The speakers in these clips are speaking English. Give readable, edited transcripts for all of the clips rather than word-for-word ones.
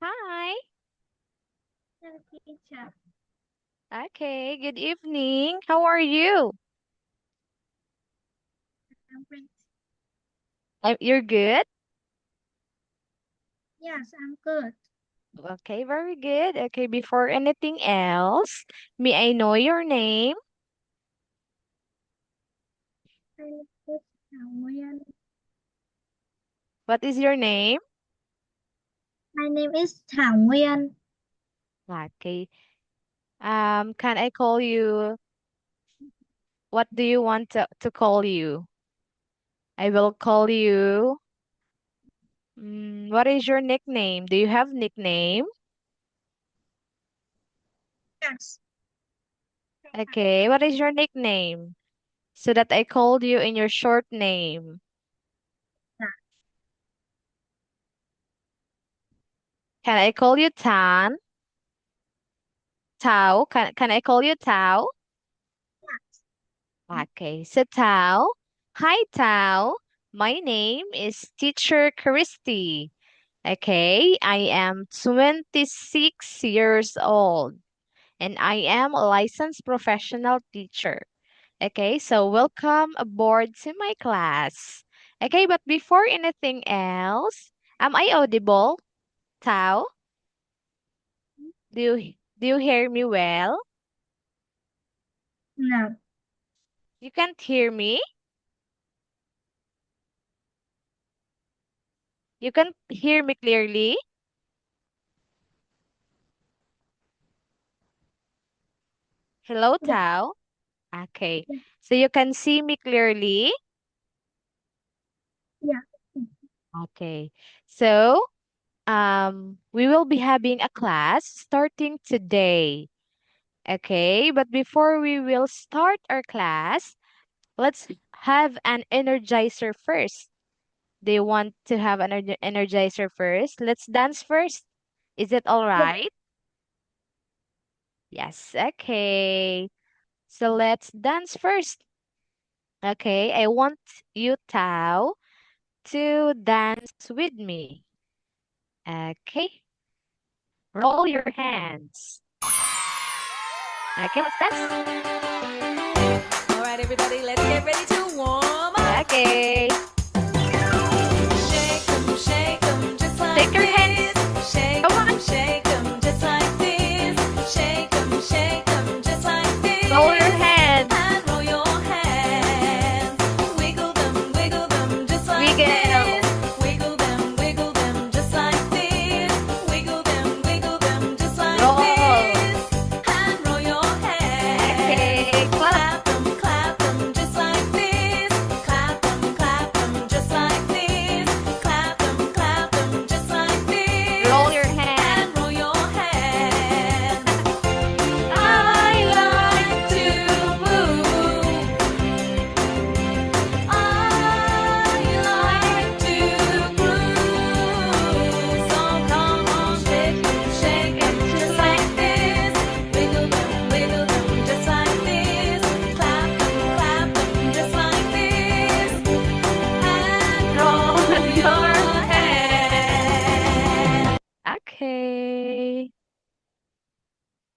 Hi. Hello, teacher. Okay, good evening. How are you? I'm great. You're good? Yes, I'm good. Okay, very good. Okay, before anything else, may I know your name? My name is Thảo Nguyên. What is your name? My name is Thảo Nguyên. Okay. Can I call you? What do you want to call you? I will call you. What is your nickname? Do you have nickname? Yes. Okay, what is your nickname? So that I called you in your short name. Can I call you Tan? Tao? Can I call you Tao? Okay, so Tao. Hi, Tao. My name is Teacher Christy. Okay, I am 26 years old and I am a licensed professional teacher. Okay, so welcome aboard to my class. Okay, but before anything else, am I audible, Tao? Do you hear me well? No. You can't hear me? You can hear me clearly? Hello, Yeah. Tao. Okay. Yeah. So you can see me clearly? Yeah. Okay. So, we will be having a class starting today. Okay, but before we will start our class, let's have an energizer first. Do you want to have an energizer first? Let's dance first. Is it all Yeah. right? Yes, okay. So let's dance first. Okay, I want you, Tao, to dance with me. Okay, roll your hands. Okay, let's dance. All right, everybody, let's get ready to warm up. Okay, Shake 'em just like shake your hands. this. Come on, Shake 'em just like this. Shake 'em just like roll your this. hands. And roll your hands. Wiggle them just like this. Wiggle. Wiggle them just like this. Wiggle them just like Roll. this. And roll your hands. Okay, clap. Clap 'em just like this. Clap 'em just like this. Clap 'em just like Roll this. your hands. And roll your hands. I I like like to move. I like to groove. So come on, shake 'em just like this. Wiggle them just like this. Clap 'em just like this. And roll roll your your hands. hands. Okay.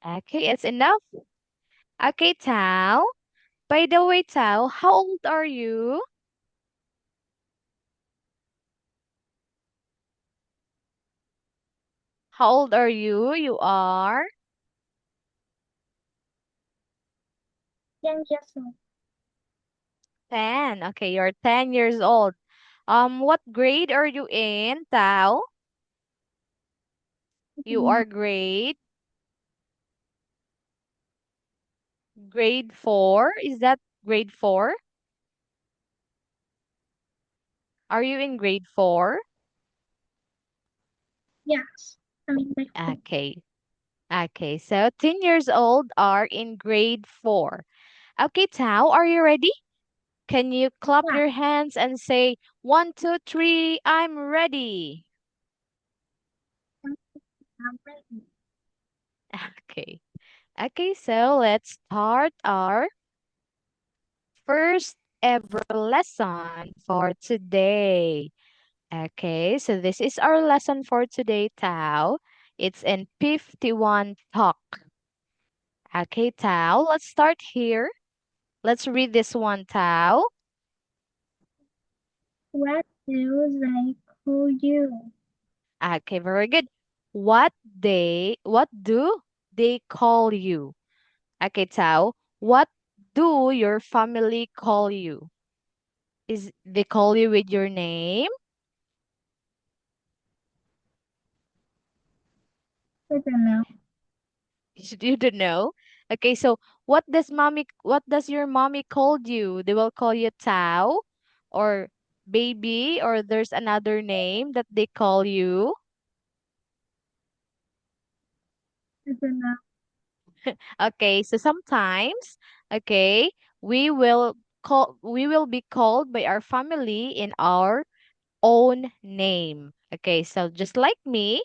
Okay, it's enough. Okay, Tao. By the way, Tao, how old are you? How old are you? You are 10 years old. 10. Okay, you're 10 years old. What grade are you in, Tao? You Mm, are grade 4. Is that grade 4? Are you in grade 4? Yes. I'm in grade 4. Okay. Okay, so 10 years old are in grade 4. Okay, Tao, are you ready? Can you clap Yeah. your hands and say, 1, 2, 3, I'm ready? I'm ready. Okay. Okay, so let's start our first ever lesson for today. Okay, so this is our lesson for today, Tao. It's in 51 talk. Okay, Tao, let's start here. Let's read this one, Tao. What do they call you? Okay, very good. What do they call you? Okay, Tao, what do your family call you? Is they call you with your name? I don't know. You don't know. Okay, so what does your mommy call you? They will call you Tao or baby, or there's another name that they call you. I don't know. Okay, so sometimes, okay, we will be called by our family in our own name. Okay, so just like me,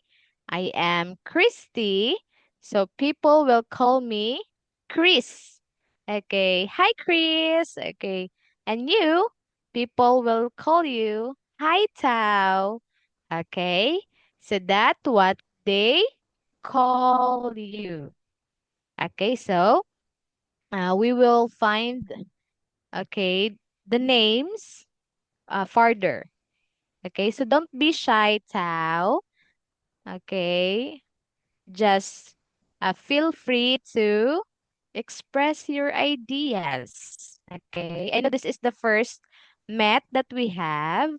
I am Christy. So people will call me Chris. Okay, hi Chris. Okay, and you, people will call you Hi Tao. Okay, so that's what they call you. Okay, so we will find, okay, the names further. Okay, so don't be shy, Tao. Okay, just feel free to express your ideas. Okay, I know this is the first met that we have.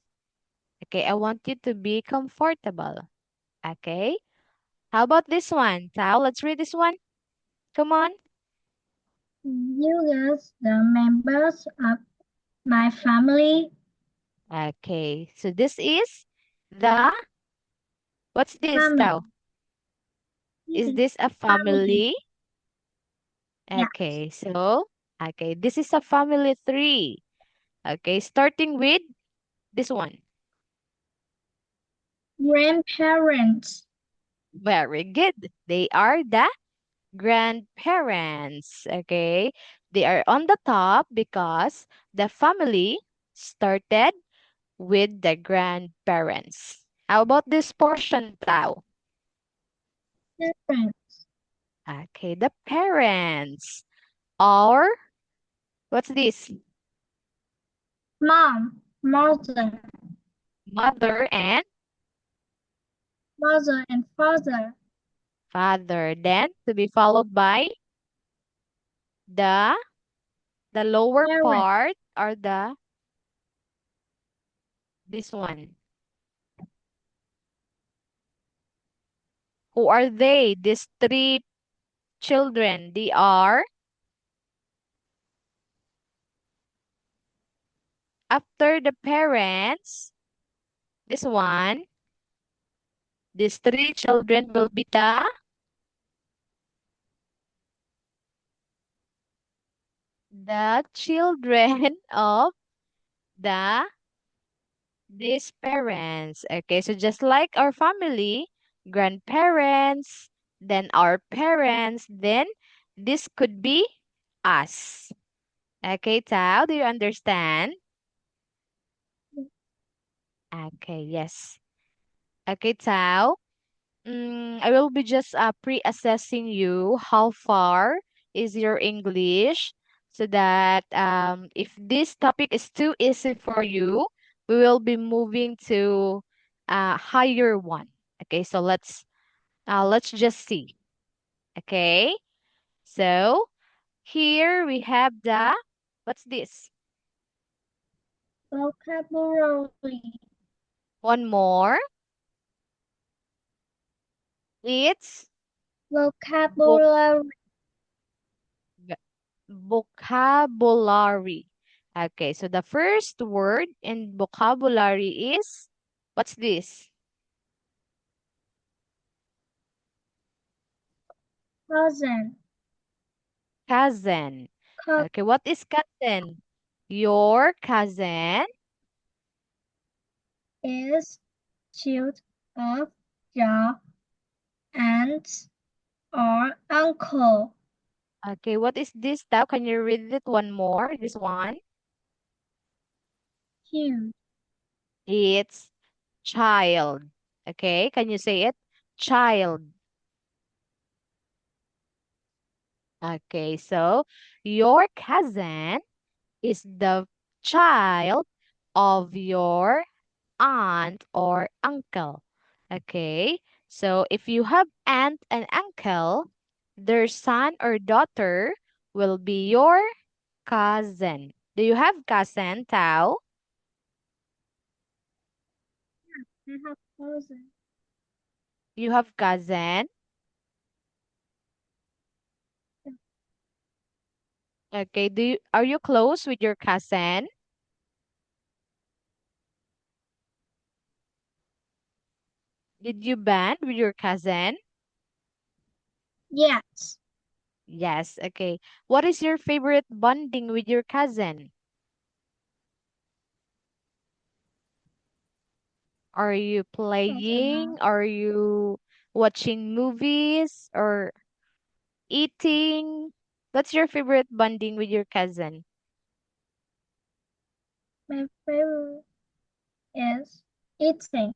Okay, I want you to be comfortable. Okay, how about this one, Tao? Let's read this one. Come on. You guys, the members of my family. Okay, so this is the, what's this, Family. Tao? This Is is this a family. family? Yeah. Okay, so, okay, this is a family tree. Okay, starting with this one. Grandparents. Very good. They are the grandparents. Okay, they are on the top because the family started with the grandparents. How about this portion, Tao? Parents. Okay, the parents are, what's this? Mom. Mother. Mother and Mother and father. father. Then to be followed by the lower Parents. part or the this one. Who are they? These three children. They are after the parents. This one. These three children will be the children of the these parents. Okay, so just like our family, grandparents, then our parents, then this could be us. Okay, Tao, do you understand? Okay, yes. Okay, Tao. I will be just pre-assessing you how far is your English so that if this topic is too easy for you, we will be moving to a higher one. Okay, so let's just see. Okay, so here we have the, what's this? Vocabulary. One more. It's voc Vocabulary. vocabulary. Okay, so the first word in vocabulary is, what's this? Cousin. Cousin. Cousin Okay, what is cousin? Your cousin. is child of your aunt or uncle. Okay, what is this now? Can you read it one more? This one. Huge. It's child. Okay, can you say it? Child. Okay, so your cousin is the child of your aunt or uncle. Okay, so if you have aunt and uncle, their son or daughter will be your cousin. Do you have cousin, Tao? I have cousin. You have cousin? Okay, are you close with your cousin? Did you band with your cousin? Yes. Yes, okay. What is your favorite bonding with your cousin? Are you I don't know. playing? Are you watching movies or eating? What's your favorite bonding with your cousin? My favorite is eating.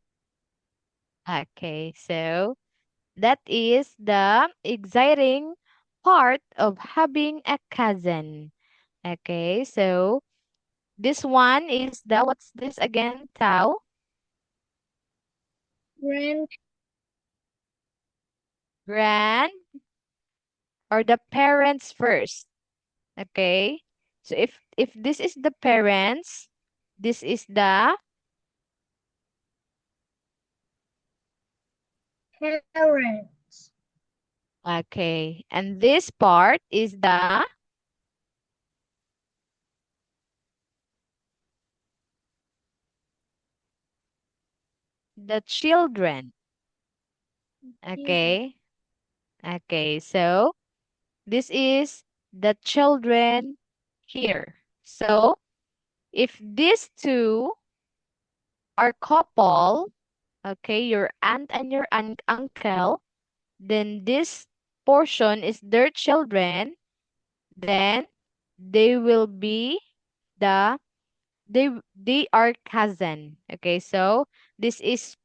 Okay, so that is the exciting part of having a cousin. Okay, so this one is what's this again, Tao? Grand Grand or the parents first. Okay, so if this is the parents, this is the parents. okay, and this part is the children. Children. Okay, okay, so this is the children here. So if these two are couple, okay, your aunt and your uncle, then this portion is their children, then they will be the they are cousin. Okay, so this is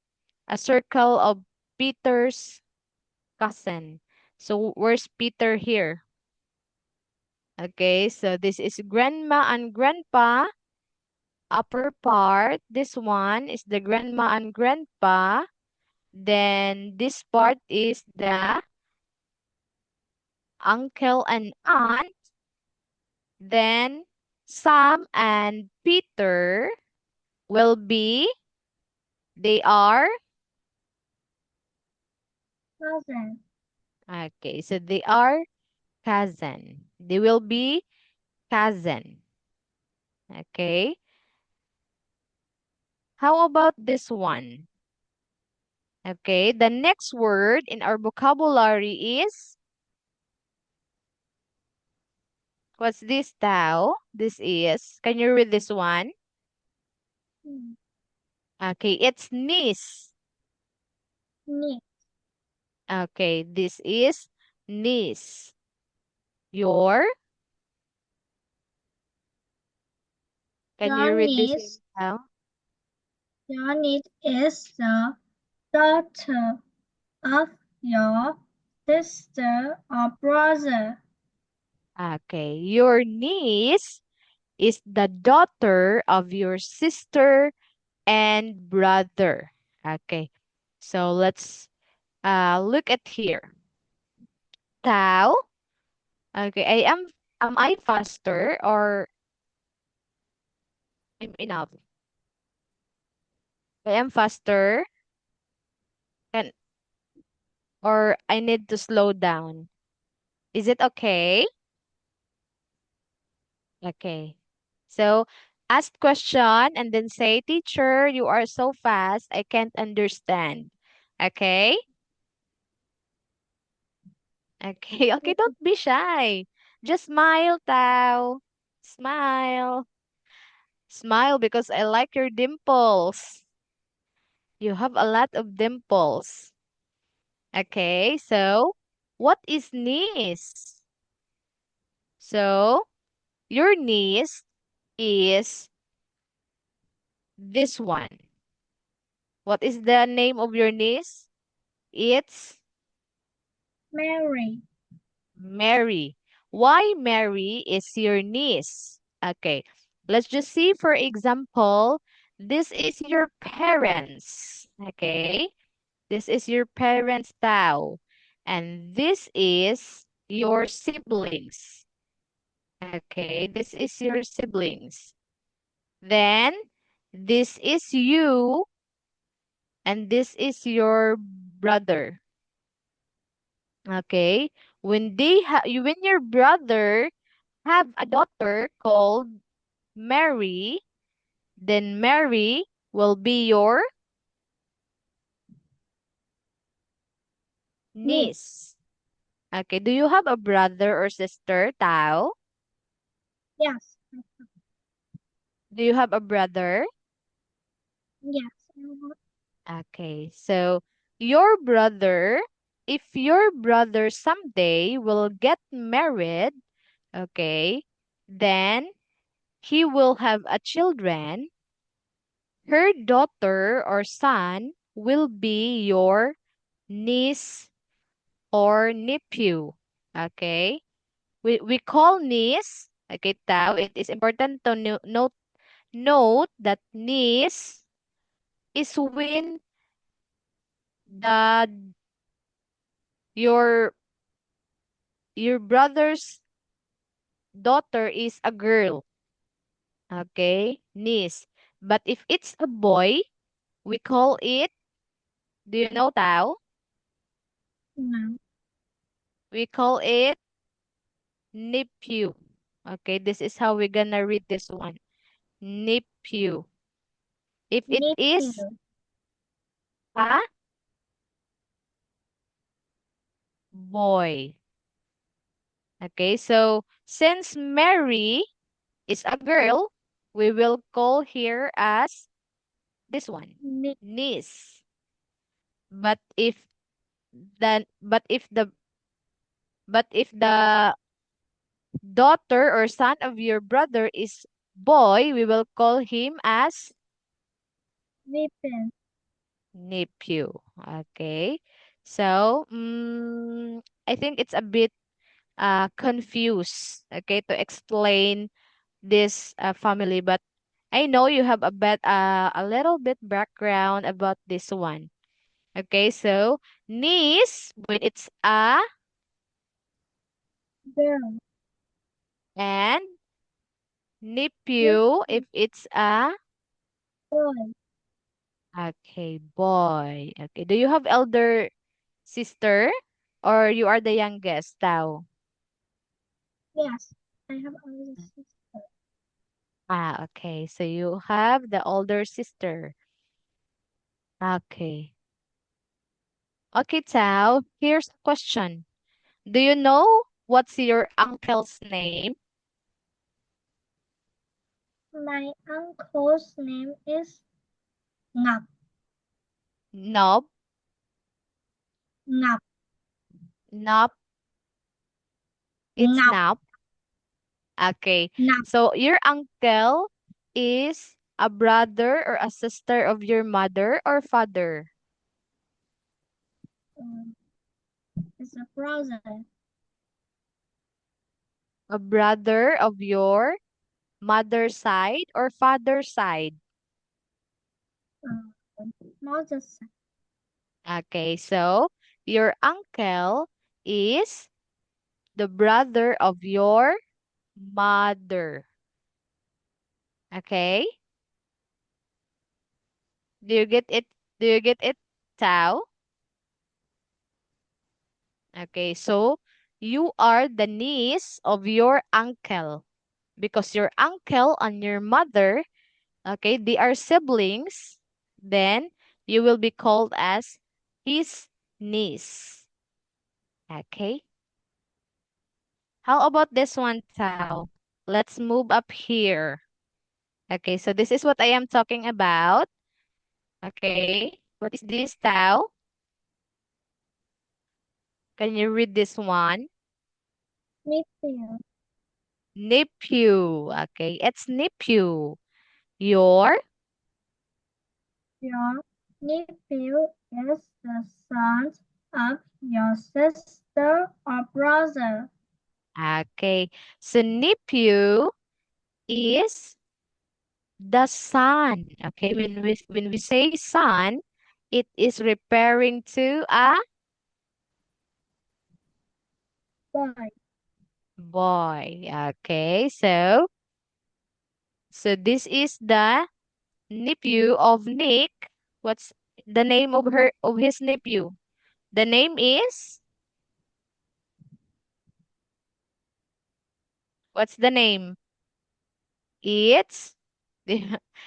a circle of Peter's cousin. So where's Peter here? Okay, so this is grandma and grandpa, upper part. This one is the grandma and grandpa. Then this part is the uncle and aunt. Then Sam and Peter will be, they are, Cousin. okay, so they are cousin. They will be cousin. Okay. How about this one? Okay, the next word in our vocabulary is, what's this, Tao? This is, can you read this one? Hmm. Okay, it's niece. Niece. Okay, this is niece. Your, can Your you read this one, niece. Tao? Your niece is the daughter of your sister or brother. Okay, your niece is the daughter of your sister and brother. Okay, so let's look at here. Tao. Okay, am I faster or I'm enough? I am faster can or I need to slow down. Is it okay? Okay. So ask question and then say, teacher, you are so fast, I can't understand. Okay? Okay, okay, don't be shy. Just smile, Tao. Smile. Smile because I like your dimples. You have a lot of dimples. Okay, so what is niece? So your niece is this one. What is the name of your niece? It's Mary. Mary. Why Mary is your niece? Okay, let's just see, for example, this is your parents. Okay, this is your parents' Tao. And this is your siblings. Okay, this is your siblings. Then, this is you, and this is your brother. Okay, when your brother have a daughter called Mary, then Mary will be your Niece. niece. Okay, do you have a brother or sister, Tao? Yes. Do you have a brother? Yes. Okay, so your brother, if your brother someday will get married, okay, then he will have a children. Her daughter or son will be your niece or nephew. Okay? We call niece, okay, Tao. It is important to note that niece is when the your your brother's daughter is a girl. Okay? Niece. But if it's a boy, we call it, do you know, Tao? No. We call it nephew. Okay, this is how we're gonna read this one. Nephew. If it is Nephew. a boy. Okay, so since Mary is a girl, we will call here as this one, Niece. niece. But if the but if the but if the daughter or son of your brother is boy, we will call him as Nephew. nephew. Okay. So, I think it's a bit confused, okay, to explain this family, but I know you have a little bit background about this one. Okay, so niece when it's a, Girl. and nephew if Nephew. it's a, Boy. okay, boy. Okay, do you have elder sister or you are the youngest, Tao? Yes. I have a sister. Ah, okay. So you have the older sister. Okay. Okay, Tao, here's a question. Do you know what's your uncle's name? My uncle's name is Ngọc. Nob, Ngọc. Nob, it's Ngọc. Nob. Okay. Ngọc. So your uncle is a brother or a sister of your mother or father? Um, is a brother. A brother of your mother's side or father's side? Um, Mother's side. Okay, so your uncle is the brother of your mother. Okay? Do you get it? Do you get it, Tao? Okay, so you are the niece of your uncle because your uncle and your mother, okay, they are siblings. Then you will be called as his niece. Okay? How about this one, Tao? Let's move up here. Okay, so this is what I am talking about. Okay, what is this, Tao? Can you read this one? Nephew. Nephew. Okay, it's nephew. Your Your Nephew is the son of your sister or brother. Okay. So nephew is the son. Okay. When we say son, it is referring to a Boy. boy. Okay. So this is the nephew of Nick. What's the name of his nephew? The name is what's the name? It's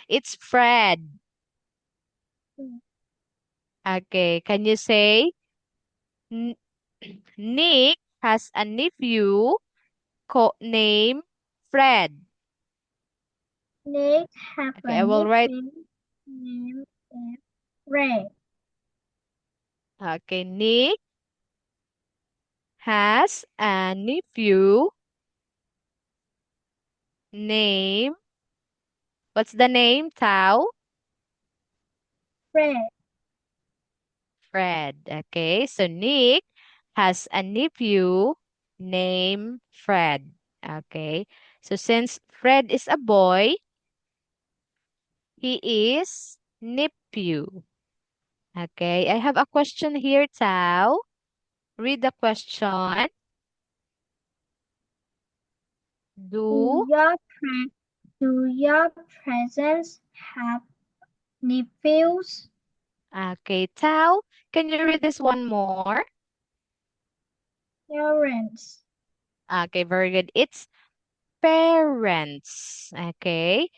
it's Fred. Okay, can you say N- Nick has a nephew named Fred? Nick have Okay, a I will write. nephew named Ray. Okay, Nick has a nephew named what's the name? Tao? Fred. Fred. Okay, so Nick has a nephew named Fred. Okay, so since Fred is a boy, he is nephew. Okay, I have a question here, Tao. Read the question. Do Do, your do your presents have nephews? okay, Tao, can you read this one more? Parents. Okay, very good. It's parents. Okay.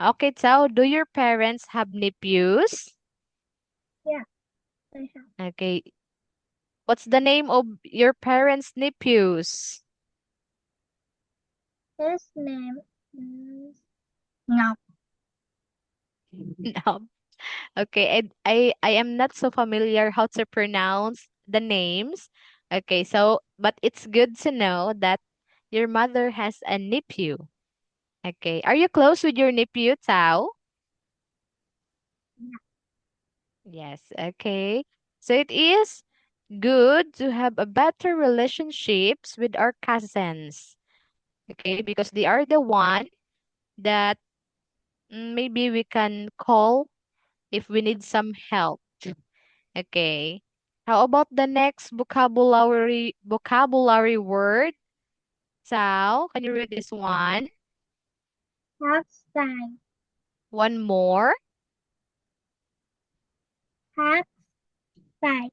Okay, Tao, do your parents have nephews? Yeah, I have. Okay. What's the name of your parents' nephews? His name is Ngọc. No. Okay, I am not so familiar how to pronounce the names. Okay, so but it's good to know that your mother has a nephew. Okay, are you close with your nephew, Tao? Yes, okay. So it is good to have a better relationships with our cousins. Okay, because they are the one that maybe we can call if we need some help. Okay. How about the next vocabulary word? Sao, can you read this one? Campsite. One more. Campsite.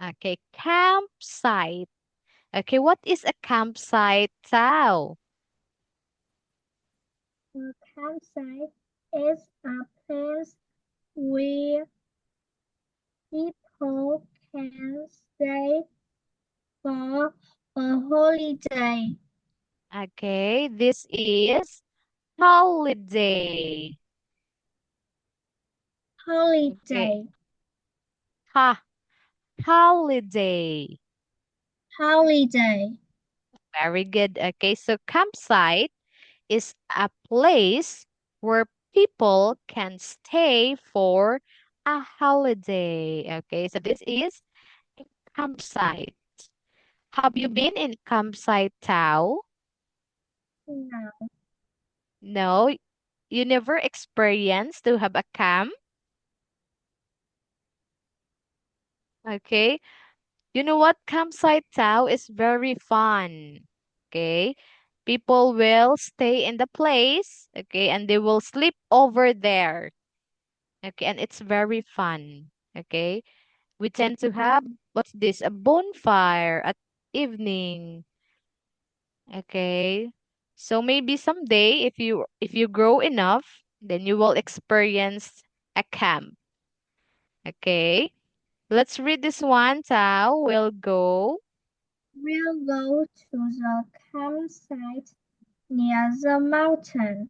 Okay, campsite. Okay, what is a campsite, Sao? A campsite is a place where people can stay for a holiday. Okay, this is holiday. Okay, Holiday. ha, holiday. Holiday. Very good. Okay, so campsite is a place where people can stay for a holiday. Okay, so this is campsite. Have you been in campsite, Tao? No. No, you never experienced to have a camp. Okay, you know what? Campsite, Tao, is very fun. Okay, people will stay in the place. Okay, and they will sleep over there. Okay, and it's very fun. Okay, we tend to have what's this? A bonfire at evening. Okay. So maybe someday if you grow enough, then you will experience a camp. Okay. Let's read this one. Tao will go. We'll go to the campsite near the mountain.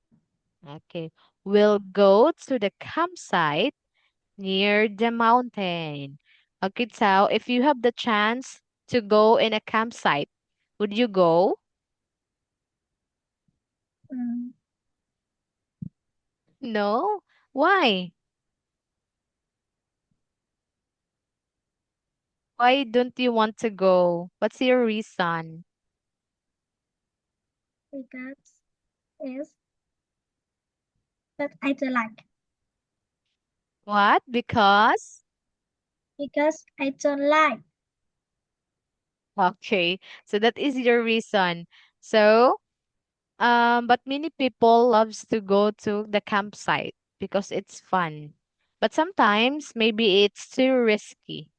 Okay. We'll go to the campsite near the mountain. Okay, Tao, if you have the chance to go in a campsite, would you go? Mm, No. Why? Why don't you want to go? What's your reason? because it's that I don't like. What? Because I don't like. Okay, so that is your reason. So, but many people loves to go to the campsite because it's fun. But sometimes maybe it's too risky.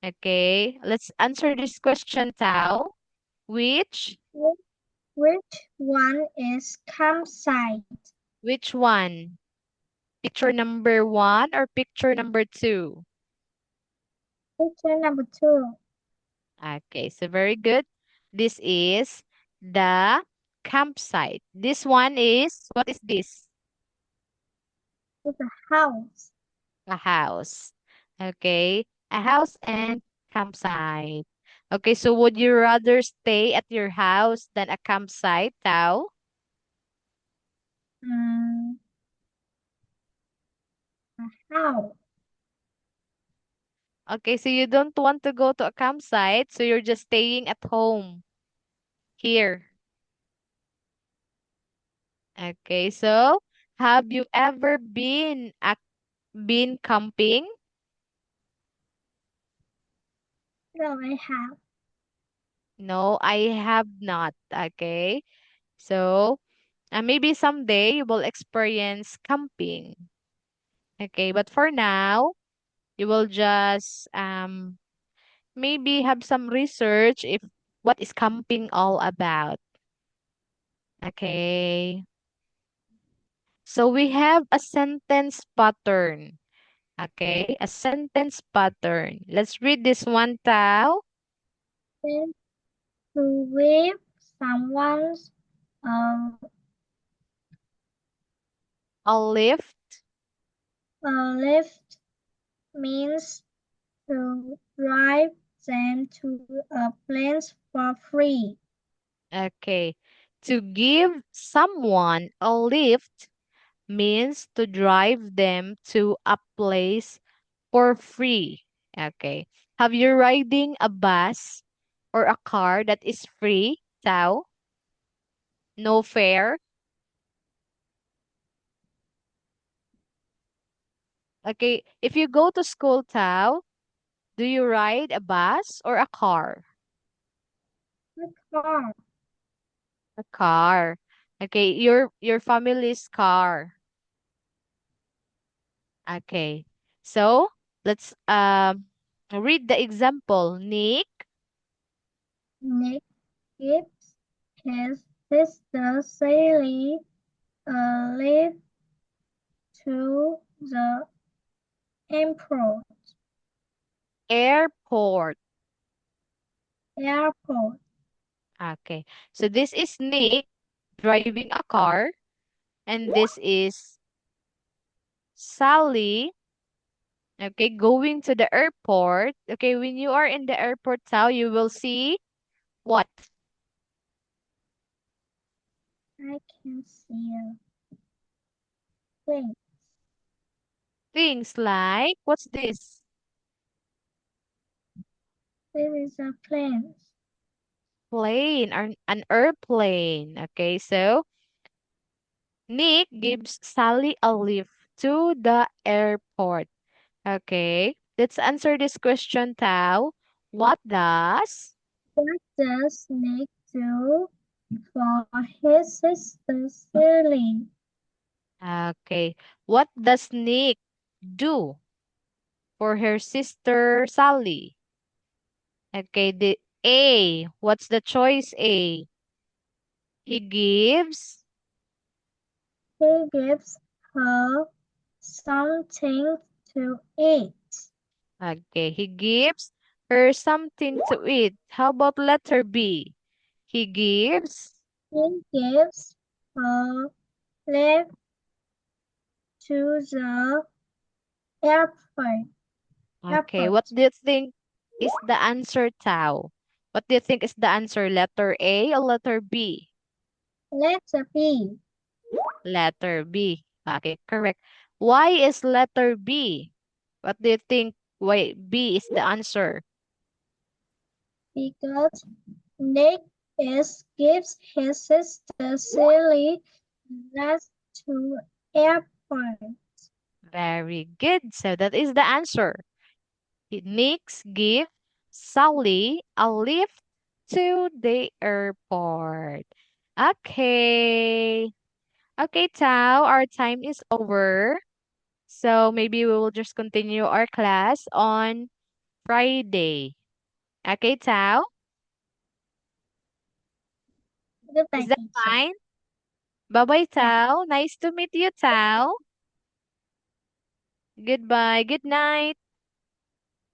Okay, let's answer this question, Tao. Which Wh- Which one is campsite? which one? Picture number one or picture number two? Picture number 2 Okay, so very good. This is the campsite. This one is, what is this? is a house. A house. Okay, a house and campsite. Okay, so would you rather stay at your house than a campsite, Tao? Mm, a house. Okay, so you don't want to go to a campsite, so you're just staying at home here. Okay, so have you ever been camping? No, I have. No, I have not. Okay, so maybe someday you will experience camping. Okay, but for now, you will just maybe have some research if what is camping all about. Okay. So we have a sentence pattern. Okay, a sentence pattern. Let's read this one, Tao. Then to wave someone's uh, A lift. a lift means to drive them to a place for free. Okay. To give someone a lift means to drive them to a place for free. Okay. Have you riding a bus or a car that is free, Tao? No fare? Okay. If you go to school, Tao, do you ride a bus or a car? A car. A car. Okay, your family's car. Okay. So, let's read the example. Nick Nick gives his sister Sally a lift to the airport. airport. Airport. Okay. So this is Nick driving a car and this is Sally, okay, going to the airport. Okay, when you are in the airport now, you will see what? I can see a plane. Things like what's this? This is a plane. Plane or an airplane. Okay, so Nick gives Sally a lift to the airport. Okay, let's answer this question, Tao. What does? What does Nick do for his sister Sally? Okay, what does Nick do for her sister Sally? Okay, the A. What's the choice A? He gives. He gives her something to eat. Okay, he gives her something to eat. How about letter B? He gives. He gives her lift to the airport. Okay, what Airport. do you think is the answer, Tao? What do you think is the answer? Letter A or letter B? Letter B. Letter B. Okay, correct. Why is letter B? What do you think? Why B is the answer? because Nick gives his sister Silly last to airport. Very good. So that is the answer. Nick's give Sally a lift to the airport. Okay. Okay, Tao, our time is over. So maybe we will just continue our class on Friday. Okay, Tao? Is Goodbye, that teacher. fine? Bye-bye, Yeah. Tao. Nice to meet you, Tao. Goodbye. Good night.